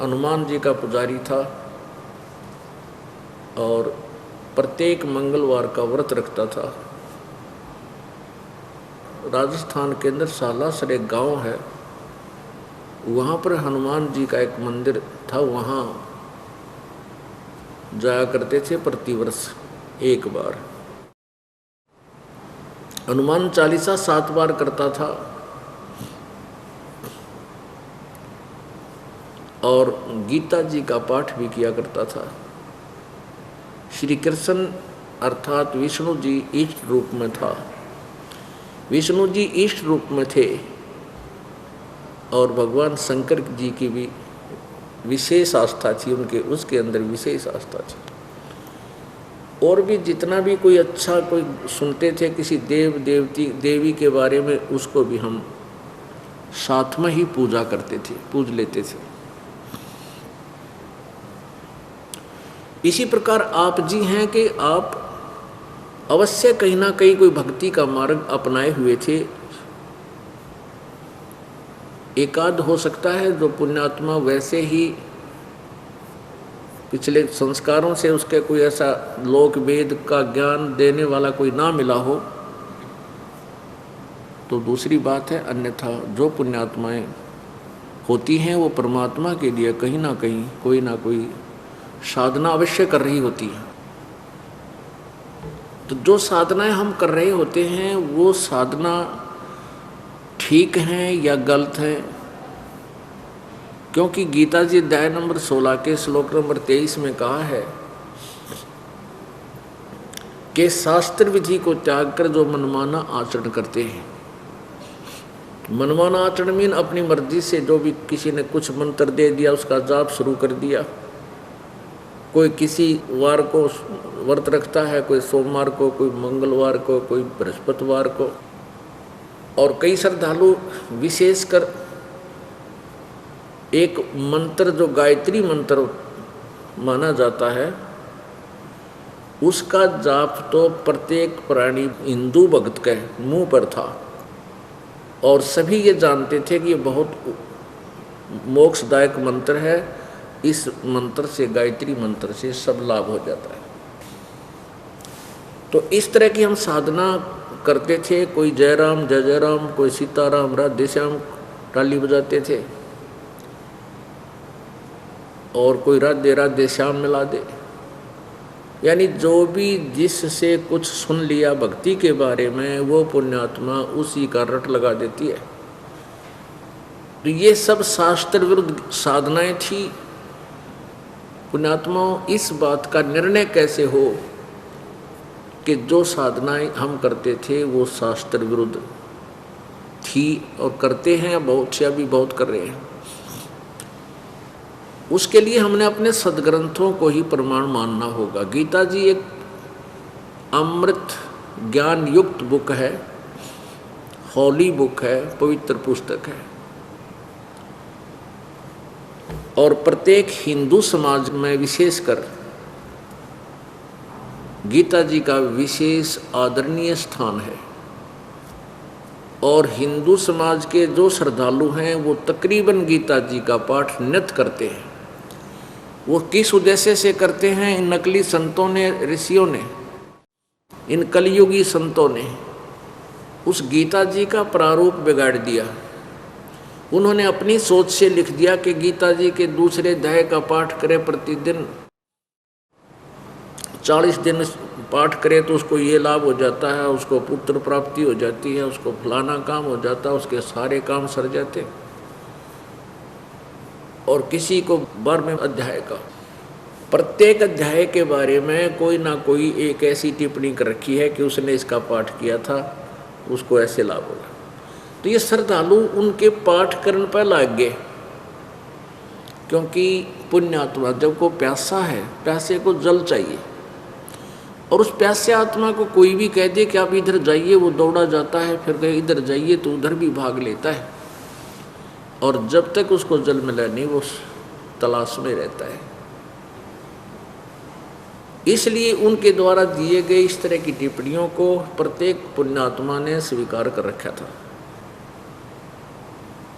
हनुमान जी का पुजारी था और प्रत्येक मंगलवार का व्रत रखता था। राजस्थान के अंदर सालासर एक गांव है, वहाँ पर हनुमान जी का एक मंदिर था, वहाँ जाया करते थे प्रतिवर्ष एक बार। हनुमान चालीसा 7 बार करता था और गीता जी का पाठ भी किया करता था। श्री कृष्ण अर्थात विष्णु जी इष्ट रूप में था, विष्णु जी इष्ट रूप में थे और भगवान शंकर जी की भी विशेष आस्था थी, उनके उसके अंदर विशेष आस्था थी। और भी जितना भी कोई अच्छा कोई सुनते थे किसी देव देवती देवी के बारे में, उसको भी हम साथ में ही पूजा करते थे, पूज लेते थे। इसी प्रकार आप जी हैं कि आप अवश्य कहीं ना कहीं कोई भक्ति का मार्ग अपनाए हुए थे। एकाध हो सकता है जो पुण्यात्मा वैसे ही पिछले संस्कारों से उसके कोई ऐसा लोक वेद का ज्ञान देने वाला कोई ना मिला हो तो दूसरी बात है, अन्यथा जो पुण्यात्माएं होती हैं वो परमात्मा के लिए कहीं ना कहीं कोई ना कोई साधना अवश्य कर रही होती है। तो जो साधनाएं हम कर रहे होते हैं वो साधना ठीक हैं या गलत हैं, क्योंकि गीता जी अध्याय नंबर 16 के श्लोक नंबर 23 में कहा है कि शास्त्र विधि को त्याग कर जो मनमाना आचरण करते हैं, मनमाना आचरण मीन अपनी मर्जी से जो भी किसी ने कुछ मंत्र दे दिया उसका जाप शुरू कर दिया। कोई किसी वार को व्रत रखता है, कोई सोमवार को, कोई मंगलवार को, कोई बृहस्पतिवार को। और कई श्रद्धालु विशेषकर एक मंत्र जो गायत्री मंत्र माना जाता है उसका जाप तो प्रत्येक प्राणी हिंदू भक्त के मुंह पर था और सभी ये जानते थे कि ये बहुत मोक्षदायक मंत्र है, इस मंत्र से गायत्री मंत्र से सब लाभ हो जाता है। तो इस तरह की हम साधना करते थे। कोई जय राम जय जय राम, कोई सीताराम राधे श्याम ताली बजाते थे और कोई राधे राधे श्याम मिला दे, यानी जो भी जिससे कुछ सुन लिया भक्ति के बारे में वो पुण्यात्मा उसी का रट लगा देती है। तो ये सब शास्त्र विरुद्ध साधनाएं थी। पुण्यात्माओं, इस बात का निर्णय कैसे हो कि जो साधनाएं हम करते थे वो शास्त्र विरुद्ध थी और करते हैं, बहुत से अभी बहुत कर रहे हैं। उसके लिए हमने अपने सदग्रंथों को ही प्रमाण मानना होगा। गीता जी एक अमृत ज्ञान युक्त बुक है, होली बुक है, पवित्र पुस्तक है और प्रत्येक हिंदू समाज में विशेषकर गीता जी का विशेष आदरणीय स्थान है। और हिंदू समाज के जो श्रद्धालु हैं वो तकरीबन गीता जी का पाठ नित्य करते हैं। वो किस उद्देश्य से करते हैं? इन नकली संतों ने, ऋषियों ने, इन कलयुगी संतों ने उस गीता जी का प्रारूप बिगाड़ दिया। उन्होंने अपनी सोच से लिख दिया कि गीता जी के दूसरे अध्याय का पाठ करे, प्रतिदिन 40 दिन पाठ करे तो उसको ये लाभ हो जाता है, उसको पुत्र प्राप्ति हो जाती है, उसको फलाना काम हो जाता है, उसके सारे काम सर जाते। और किसी को 12वें अध्याय का प्रत्येक अध्याय के बारे में कोई ना कोई एक ऐसी टिप्पणी कर रखी है कि उसने इसका पाठ किया था, उसको ऐसे लाभ होगा। तो ये श्रद्धालु उनके पाठ करने पर लग गए, क्योंकि पुण्यात्मा जब को प्यासा है, प्यासे को जल चाहिए और उस प्यासे आत्मा को कोई भी कह दे कि आप इधर जाइए, वो दौड़ा जाता है, फिर कहे इधर जाइए तो उधर भी भाग लेता है और जब तक उसको जल मिला नहीं वो तलाश में रहता है। इसलिए उनके द्वारा दिए गए इस तरह की टिप्पणियों को प्रत्येक पुण्यात्मा ने स्वीकार कर रखा था।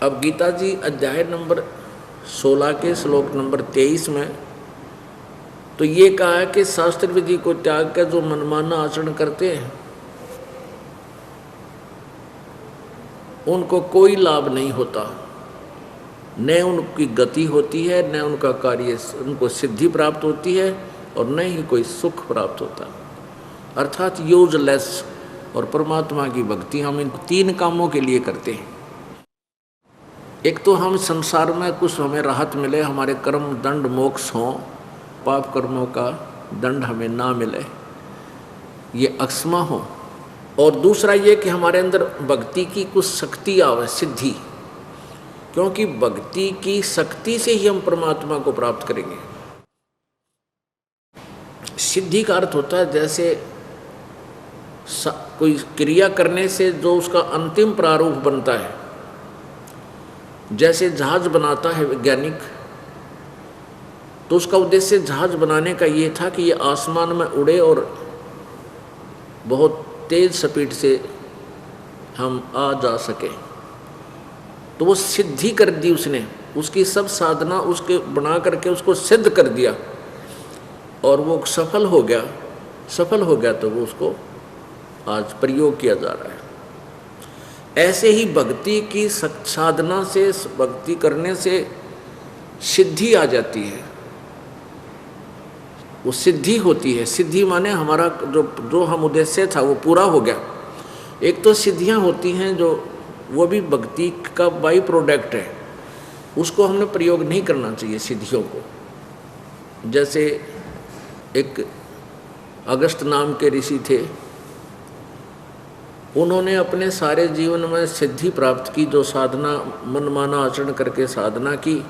अब गीता जी अध्याय नंबर 16 के श्लोक नंबर 23 में तो ये कहा है कि शास्त्र विधि को त्याग कर जो मनमाना आचरण करते हैं उनको कोई लाभ नहीं होता, न उनकी गति होती है, न उनका कार्य, उनको सिद्धि प्राप्त होती है और न ही कोई सुख प्राप्त होता, अर्थात यूजलेस। और परमात्मा की भक्ति हम इन 3 कामों के लिए करते हैं। एक तो हम संसार में कुछ हमें राहत मिले, हमारे कर्म दंड मोक्ष हों, पाप कर्मों का दंड हमें ना मिले, ये अक्षमा हो। और दूसरा ये कि हमारे अंदर भक्ति की कुछ शक्ति आवे, सिद्धि, क्योंकि भक्ति की शक्ति से ही हम परमात्मा को प्राप्त करेंगे। सिद्धि का अर्थ होता है जैसे कोई क्रिया करने से जो उसका अंतिम प्रारूप बनता है, जैसे जहाज बनाता है वैज्ञानिक, तो उसका उद्देश्य जहाज बनाने का ये था कि ये आसमान में उड़े और बहुत तेज स्पीड से हम आ जा सके। तो वो सिद्धि कर दी उसने, उसकी सब साधना उसके बना करके उसको सिद्ध कर दिया और वो सफल हो गया। तो वो उसको आज प्रयोग किया जा रहा है। ऐसे ही भक्ति की साधना से, भक्ति करने से सिद्धि आ जाती है, वो सिद्धि होती है। सिद्धि माने हमारा जो हम उद्देश्य था वो पूरा हो गया। एक तो सिद्धियां होती हैं जो वो भी भक्ति का बाई प्रोडक्ट है, उसको हमने प्रयोग नहीं करना चाहिए सिद्धियों को। जैसे एक अगस्त नाम के ऋषि थे, उन्होंने अपने सारे जीवन में सिद्धि प्राप्त की, जो साधना मनमाना आचरण करके साधना की,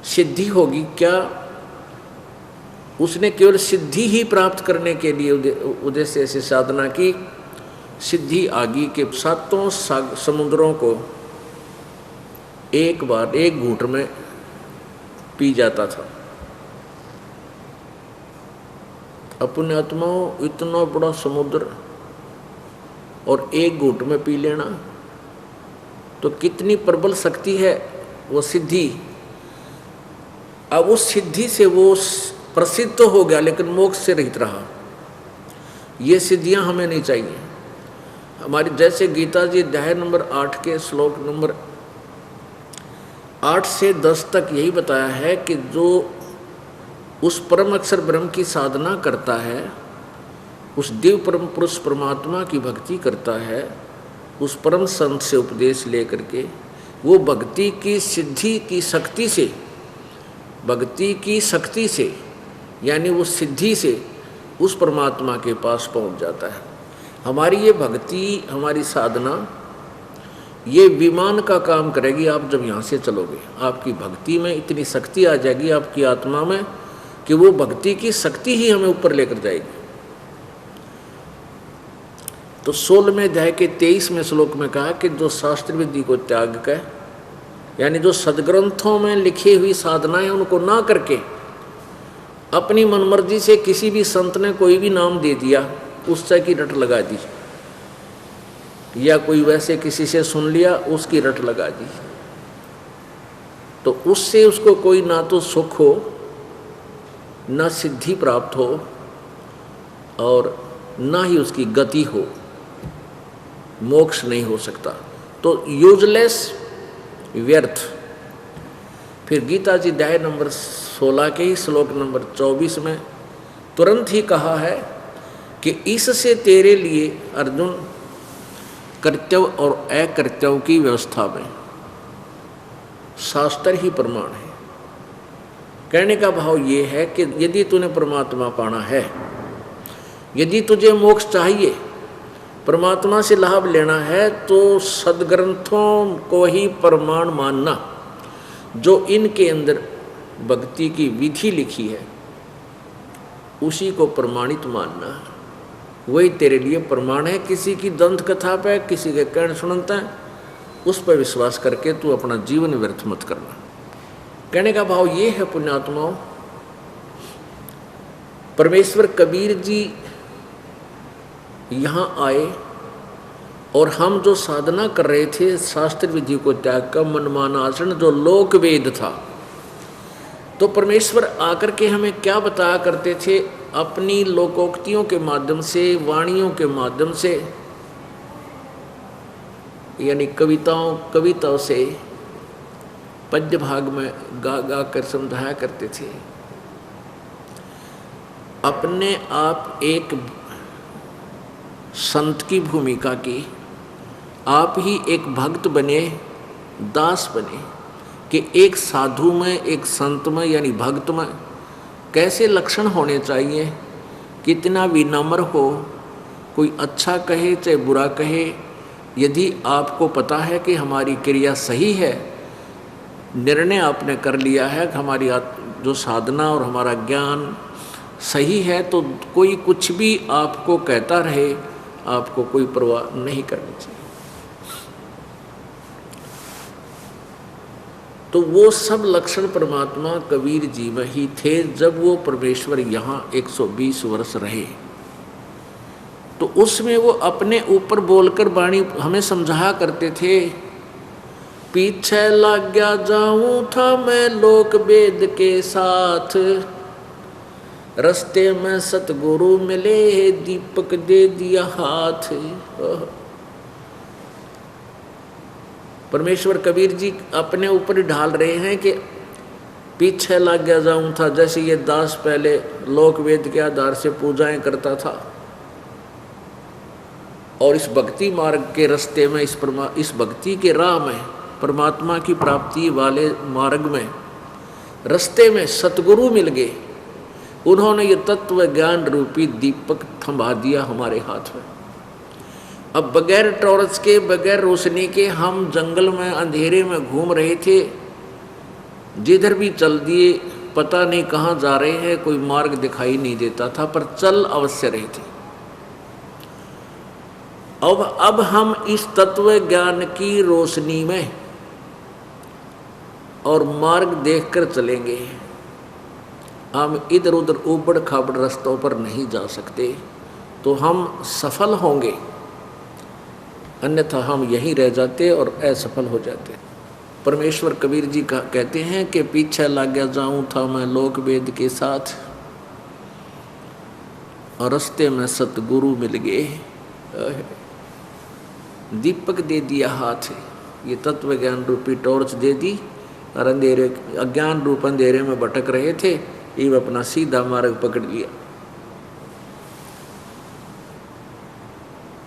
सिद्धि होगी क्या? उसने केवल सिद्धि ही प्राप्त करने के लिए उद्देश्य से साधना की, सिद्धि आगी के 7 समुद्रों को एक बार एक घूंट में पी जाता था। अपने आत्माओं, इतना बड़ा समुद्र और एक घूंट में पी लेना, तो कितनी प्रबल शक्ति है वो सिद्धि। अब उस सिद्धि से वो प्रसिद्ध तो हो गया लेकिन मोक्ष से रहित रहा। ये सिद्धियां हमें नहीं चाहिए हमारी। जैसे गीता जी अध्याय नंबर 8 के श्लोक नंबर 8 से 10 तक यही बताया है कि जो उस परम अक्षर ब्रह्म की साधना करता है, उस दिव्य परम पुरुष परमात्मा की भक्ति करता है, उस परम संत से उपदेश लेकर के वो भक्ति की सिद्धि की शक्ति से, भक्ति की शक्ति से यानी वो सिद्धि से उस परमात्मा के पास पहुंच जाता है। हमारी ये भक्ति, हमारी साधना, ये विमान का काम करेगी। आप जब यहाँ से चलोगे, आपकी भक्ति में इतनी शक्ति आ जाएगी आपकी आत्मा में कि वो भक्ति की शक्ति ही हमें ऊपर लेकर जाएगी। तो 16वें अध्याय के 23वें श्लोक में कहा कि जो शास्त्र विधि को त्याग कर, यानी जो सदग्रंथों में लिखी हुई साधनाएं उनको ना करके अपनी मनमर्जी से किसी भी संत ने कोई भी नाम दे दिया, उससे की रट लगा दी, या कोई वैसे किसी से सुन लिया उसकी रट लगा दी, तो उससे उसको कोई ना तो सुख हो, ना सिद्धि प्राप्त हो और ना ही उसकी गति हो, मोक्ष नहीं हो सकता। तो यूजलेस, व्यर्थ। फिर गीता जी अध्याय नंबर 16 के ही श्लोक नंबर 24 में तुरंत ही कहा है कि इससे तेरे लिए अर्जुन कर्तव्य और अकर्तव्य की व्यवस्था में शास्त्र ही प्रमाण है। कहने का भाव ये है कि यदि तूने परमात्मा पाना है, यदि तुझे मोक्ष चाहिए, परमात्मा से लाभ लेना है, तो सदग्रंथों को ही प्रमाण मानना। जो इनके अंदर भक्ति की विधि लिखी है उसी को प्रमाणित मानना, वही तेरे लिए प्रमाण है। किसी की दंत कथा पे, किसी के कहने सुनता है, उस पर विश्वास करके तू अपना जीवन व्यर्थ मत करना। कहने का भाव ये है पुण्यात्माओं, परमेश्वर कबीर जी यहाँ आए और हम जो साधना कर रहे थे शास्त्र विधि को त्याग कर मनमाना आचरण, जो लोक वेद था, तो परमेश्वर आकर के हमें क्या बताया करते थे? अपनी लोकोक्तियों के माध्यम से, वाणियों के माध्यम से, यानी कविताओं से पद्य भाग में गा गा कर समझाया करते थे। अपने आप एक संत की भूमिका की, आप ही एक भक्त बने, दास बने, कि एक साधु में, एक संत में यानी भक्त में कैसे लक्षण होने चाहिए, कितना विनम्र हो, कोई अच्छा कहे चाहे बुरा कहे, यदि आपको पता है कि हमारी क्रिया सही है, निर्णय आपने कर लिया है कि हमारी जो साधना और हमारा ज्ञान सही है, तो कोई कुछ भी आपको कहता रहे, आपको कोई परवाह नहीं करनी चाहिए। तो वो सब लक्षण परमात्मा कबीर जी में ही थे जब वो परमेश्वर यहाँ 120 वर्ष रहे। तो उसमें वो अपने ऊपर बोलकर वाणी हमें समझाया करते थे। पीछे लग गया जाऊं था मैं लोक वेद के साथ, रस्ते में सतगुरु मिले दीपक दे दिया हाथ। परमेश्वर कबीर जी अपने ऊपर ढाल रहे हैं कि पीछे लग गया जाऊं था। जैसे ये दास पहले लोक वेद के आधार से पूजाएं करता था और इस भक्ति मार्ग के रास्ते में, इस भक्ति के राह में, परमात्मा की प्राप्ति वाले मार्ग में, रास्ते में सतगुरु मिल गए। उन्होंने ये तत्व ज्ञान रूपी दीपक थमा दिया हमारे हाथ में। अब बगैर टॉर्च के, बगैर रोशनी के हम जंगल में अंधेरे में घूम रहे थे, जिधर भी चल दिए पता नहीं कहाँ जा रहे हैं, कोई मार्ग दिखाई नहीं देता था, पर चल अवश्य रहे थे। अब हम इस तत्व ज्ञान की रोशनी में और मार्ग देखकर चलेंगे। हम इधर उधर ऊबड़ खाबड़ रास्तों पर नहीं जा सकते, तो हम सफल होंगे, अन्यथा हम यहीं रह जाते और असफल हो जाते। परमेश्वर कबीर जी कहते हैं कि पीछे लग गया जाऊं था मैं लोक वेद के साथ, और रास्ते में सतगुरु मिल गए, दीपक दे दिया हाथ। ये तत्व ज्ञान रूपी टॉर्च दे दी, और अंधेरे, अज्ञान रूप अंधेरे में भटक रहे थे, ये अपना सीधा मार्ग पकड़ लिया।